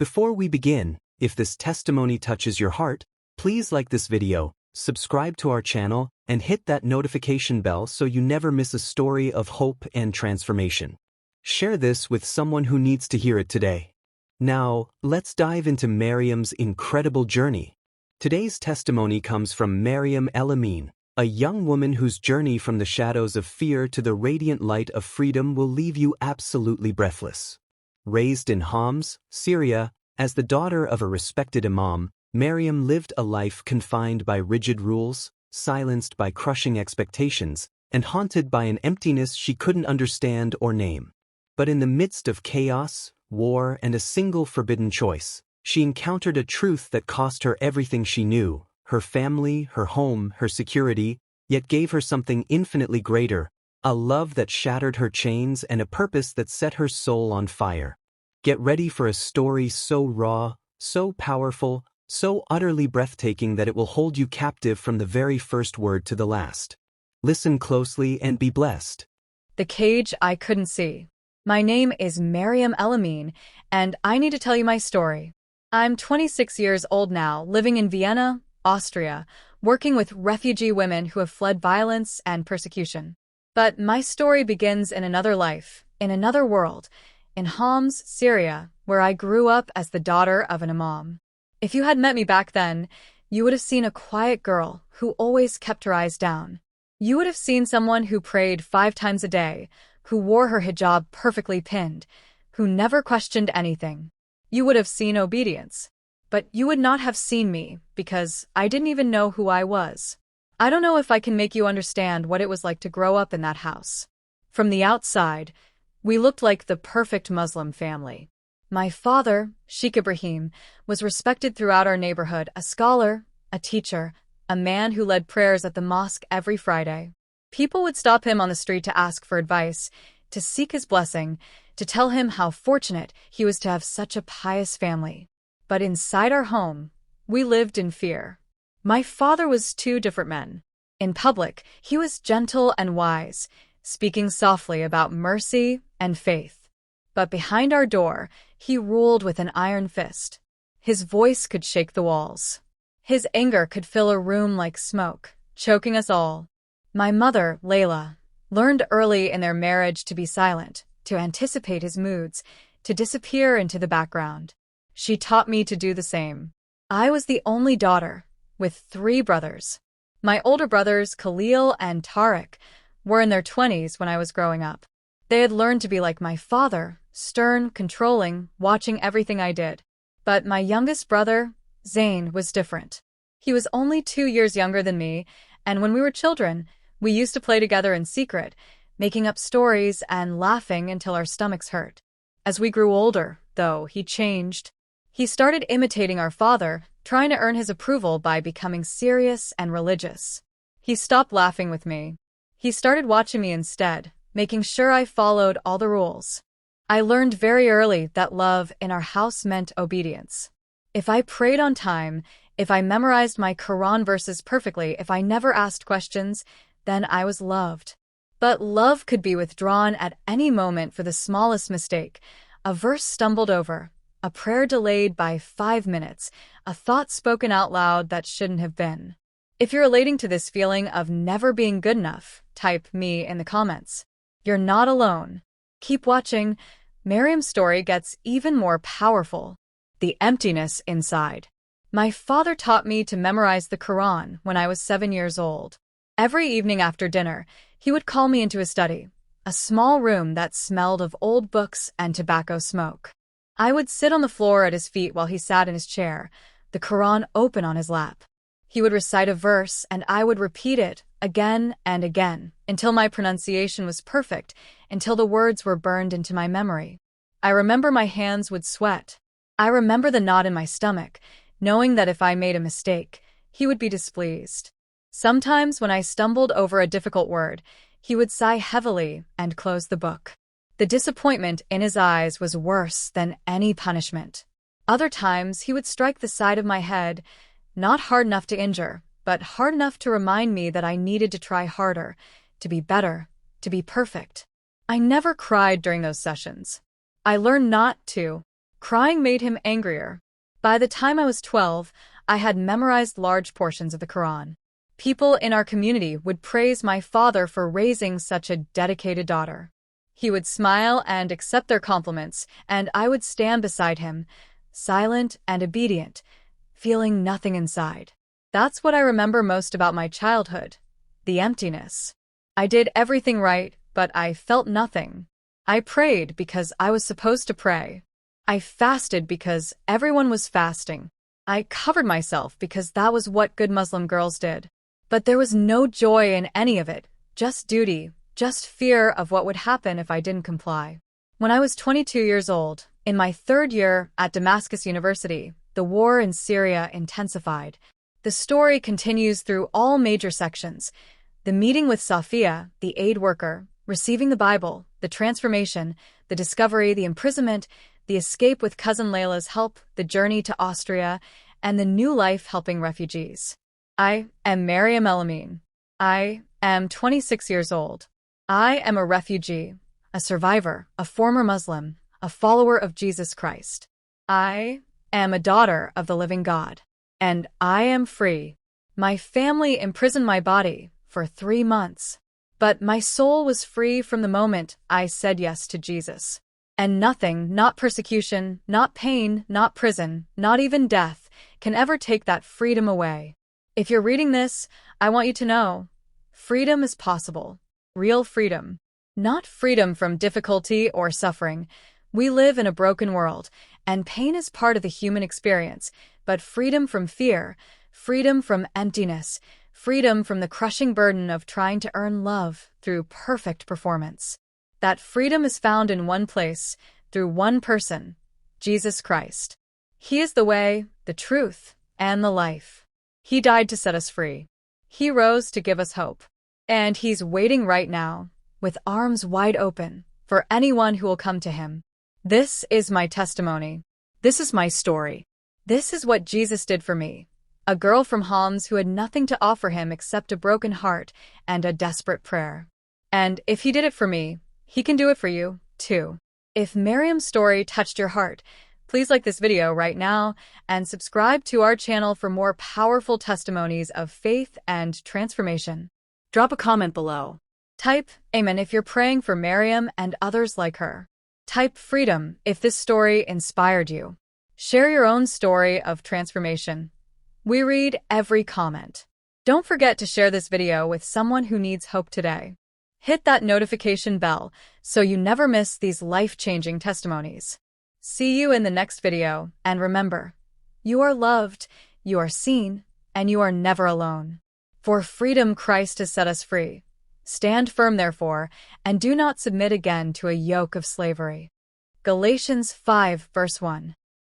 Before we begin, if this testimony touches your heart, please like this video, subscribe to our channel, and hit that notification bell so you never miss a story of hope and transformation. Share this with someone who needs to hear it today. Now, let's dive into Mariam's incredible journey. Today's testimony comes from Mariam El-Amin, a young woman whose journey from the shadows of fear to the radiant light of freedom will leave you absolutely breathless. Raised in Homs, Syria, as the daughter of a respected Imam, Mariam lived a life confined by rigid rules, silenced by crushing expectations, and haunted by an emptiness she couldn't understand or name. But in the midst of chaos, war, and a single forbidden choice, she encountered a truth that cost her everything she knew, her family, her home, her security, yet gave her something infinitely greater, a love that shattered her chains and a purpose that set her soul on fire. Get ready for a story so raw, so powerful, so utterly breathtaking that it will hold you captive from the very first word to the last. Listen closely and be blessed. The cage I couldn't see. My name is Mariam El-Amin, and I need to tell you my story. I'm 26 years old now, living in Vienna, Austria, working with refugee women who have fled violence and persecution. But my story begins in another life, in another world, in Homs, Syria, where I grew up as the daughter of an Imam. If you had met me back then, you would have seen a quiet girl who always kept her eyes down. You would have seen someone who prayed 5 times a day, who wore her hijab perfectly pinned, who never questioned anything. You would have seen obedience. But you would not have seen me, because I didn't even know who I was. I don't know if I can make you understand what it was like to grow up in that house. From the outside, we looked like the perfect Muslim family. My father, Sheikh Ibrahim, was respected throughout our neighborhood, a scholar, a teacher, a man who led prayers at the mosque every Friday. People would stop him on the street to ask for advice, to seek his blessing, to tell him how fortunate he was to have such a pious family. But inside our home, we lived in fear. My father was 2 different men. In public, he was gentle and wise, speaking softly about mercy and faith. But behind our door, he ruled with an iron fist. His voice could shake the walls. His anger could fill a room like smoke, choking us all. My mother, Layla, learned early in their marriage to be silent, to anticipate his moods, to disappear into the background. She taught me to do the same. I was the only daughter, with 3 brothers. My older brothers, Khalil and Tariq, were in their 20s when I was growing up. They had learned to be like my father, stern, controlling, watching everything I did. But my youngest brother, Zayn, was different. He was only 2 years younger than me, and when we were children, we used to play together in secret, making up stories and laughing until our stomachs hurt. As we grew older, though, he changed. He started imitating our father, trying to earn his approval by becoming serious and religious. He stopped laughing with me. He started watching me instead, making sure I followed all the rules. I learned very early that love in our house meant obedience. If I prayed on time, if I memorized my Quran verses perfectly, if I never asked questions, then I was loved. But love could be withdrawn at any moment for the smallest mistake. A verse stumbled over, a prayer delayed by 5 minutes, a thought spoken out loud that shouldn't have been. If you're relating to this feeling of never being good enough, type me in the comments. You're not alone. Keep watching. Mariam's story gets even more powerful. The emptiness inside. My father taught me to memorize the Quran when I was 7 years old. Every evening after dinner, he would call me into his study, a small room that smelled of old books and tobacco smoke. I would sit on the floor at his feet while he sat in his chair, the Quran open on his lap. He would recite a verse, and I would repeat it again and again, until my pronunciation was perfect, until the words were burned into my memory. I remember my hands would sweat. I remember the knot in my stomach, knowing that if I made a mistake, he would be displeased. Sometimes when I stumbled over a difficult word, he would sigh heavily and close the book. The disappointment in his eyes was worse than any punishment. Other times he would strike the side of my head, not hard enough to injure, but hard enough to remind me that I needed to try harder, to be better, to be perfect. I never cried during those sessions. I learned not to. Crying made him angrier. By the time I was 12, I had memorized large portions of the Quran. People in our community would praise my father for raising such a dedicated daughter. He would smile and accept their compliments, and I would stand beside him, silent and obedient, feeling nothing inside. That's what I remember most about my childhood, the emptiness. I did everything right, but I felt nothing. I prayed because I was supposed to pray. I fasted because everyone was fasting. I covered myself because that was what good Muslim girls did. But there was no joy in any of it, just duty, just fear of what would happen if I didn't comply. When I was 22 years old, in my third year at Damascus University, the war in Syria intensified. The story continues through all major sections. The meeting with Safia, the aid worker, receiving the Bible, the transformation, the discovery, the imprisonment, the escape with cousin Layla's help, the journey to Austria, and the new life helping refugees. I am Mariam El-Amin. I am 26 years old. I am a refugee, a survivor, a former Muslim, a follower of Jesus Christ. I am a daughter of the living God. And I am free. My family imprisoned my body for 3 months. But my soul was free from the moment I said yes to Jesus. And nothing, not persecution, not pain, not prison, not even death, can ever take that freedom away. If you're reading this, I want you to know, freedom is possible. Real freedom. Not freedom from difficulty or suffering. We live in a broken world, and pain is part of the human experience, but freedom from fear, freedom from emptiness, freedom from the crushing burden of trying to earn love through perfect performance. That freedom is found in one place, through one person, Jesus Christ. He is the way, the truth, and the life. He died to set us free. He rose to give us hope. And he's waiting right now, with arms wide open, for anyone who will come to him. This is my testimony. This is my story. This is what Jesus did for me. A girl from Homs who had nothing to offer him except a broken heart and a desperate prayer. And if he did it for me, he can do it for you, too. If Mariam's story touched your heart, please like this video right now and subscribe to our channel for more powerful testimonies of faith and transformation. Drop a comment below. Type Amen if you're praying for Mariam and others like her. Type freedom if this story inspired you. Share your own story of transformation. We read every comment. Don't forget to share this video with someone who needs hope today. Hit that notification bell so you never miss these life-changing testimonies. See you in the next video, and remember, you are loved, you are seen, and you are never alone. For freedom Christ has set us free. Stand firm, therefore, and do not submit again to a yoke of slavery. Galatians 5 verse 1.